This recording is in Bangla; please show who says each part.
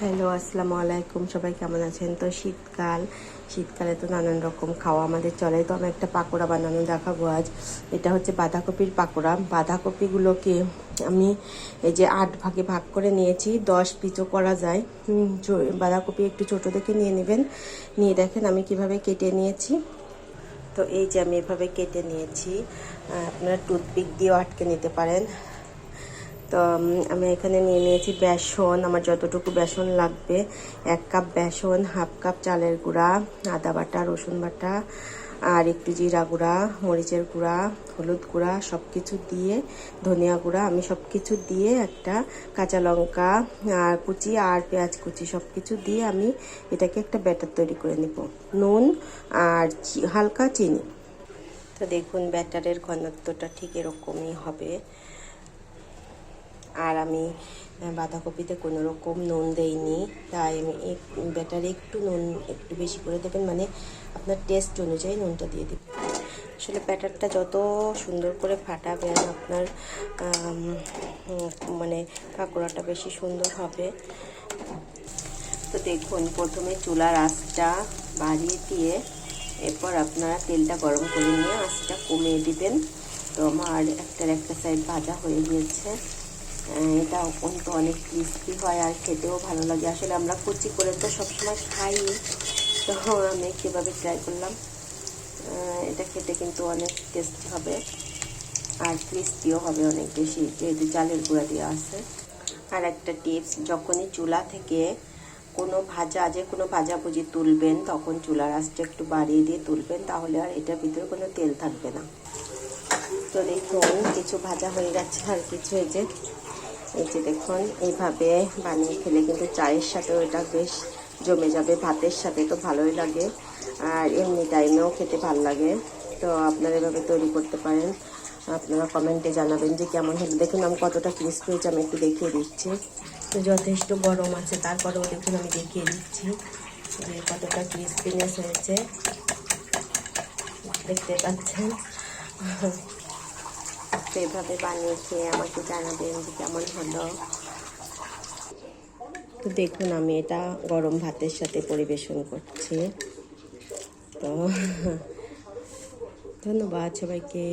Speaker 1: হ্যালো, আসসালামু আলাইকুম। সবাই কেমন আছেন? তো শীতকালে তো নানান রকম খাওয়া আমাদের চলে। তো আমি একটা পাকোড়া বানানো দেখাবো আজ। এটা হচ্ছে বাঁধাকপির পাকোড়া। বাঁধাকপিগুলোকে আমি এই যে 8 ভাগে ভাগ করে নিয়েছি। 10 পিসও করা যায়। বাঁধাকপি একটু ছোট দেখে নিয়ে নেবেন। নিয়ে দেখেন আমি কিভাবে কেটে নিয়েছি। তো এই যে আমি এভাবে কেটে নিয়েছি। আপনারা টুথপিক দিয়েও আটকে নিতে পারেন। তো আমি এখানে নিয়ে নিয়েছি বেসন। আমার যতটুকু বেসন লাগবে, 1 কাপ বেসন, হাফ কাপ চালের গুঁড়া, আদা বাটা, রসুন বাটা, আর একটু জিরা গুঁড়া, মরিচের গুঁড়া, হলুদ গুঁড়া, সব কিছু দিয়ে, ধনিয়া গুঁড়া, আমি সব কিছু দিয়ে একটা কাঁচা লঙ্কা আর কুচি আর পেঁয়াজ কুচি সব কিছু দিয়ে আমি এটাকে একটা ব্যাটার তৈরি করে নেব। নুন আর হালকা চিনি। তো দেখুন ব্যাটারের ঘনত্বটা ঠিক এরকমই হবে। আর আমি বাঁধাকপিতে কোনো রকম নুন দেইনি, তাই আমি ব্যাটারে একটু নুন একটু বেশি করে দেবেন, মানে আপনার টেস্ট অনুযায়ী নুনটা দিয়ে দেবেন। আসলে ব্যাটারটা যত সুন্দর করে ফাটাবেন আপনার মানে পাকোড়াটা বেশি সুন্দর হবে। তো দেখুন প্রথমে চুলার আঁচটা বাড়িয়ে দিয়ে এরপর আপনারা তেলটা গরম করে নিয়ে আঁচটা কমিয়ে দিবেন। তো আমার একটা সাইড ভাজা হয়ে গিয়েছে। এটা কিন্তু অনেক ক্রিস্পি হয় আর খেতেও ভালো লাগে। আসলে আমরা কুচি করে তো সবসময় খাই, তো আমি কীভাবে ট্রাই করলাম। এটা খেতে কিন্তু অনেক টেস্টি হবে আর ক্রিস্পিও হবে অনেক বেশি, যেহেতু চালের গুঁড়া দেওয়া আছে। আর একটা টিপস, যখনই চুলা থেকে কোনো ভাজাভুজি তুলবেন তখন চুলার আঁচটা একটু বাড়িয়ে দিয়ে তুলবেন, তাহলে আর এটার ভিতরে কোনো তেল থাকবে না। তো দেখুন কিছু ভাজা হয়ে গেছে আর কিছু এই যে দেখুন এইভাবে বানিয়ে খেলে কিন্তু চায়ের সাথেও এটা বেশ জমে যাবে, ভাতের সাথে তো ভালোই লাগে আর এমনি টাইমেও খেতে ভালো লাগে। তো আপনারা এভাবে তৈরি করতে পারেন। আপনারা কমেন্টে জানাবেন যে কেমন হলো। দেখুন আমি কতটা ক্রিস্পি হয়েছে, আমি একটু দেখিয়ে দিচ্ছি। তো যথেষ্ট গরম আছে, তারপরেও দেখুন আমি দেখিয়ে দিচ্ছি যে কতটা ক্রিস্পিনেস হয়েছে, দেখতে পাচ্ছেন। তো এভাবে বানিয়ে খেয়ে আমাকে জানাবেন যে কেমন হলো। তো দেখুন আমি এটা গরম ভাতের সাথে পরিবেশন করছি। তো ধন্যবাদ সবাইকে।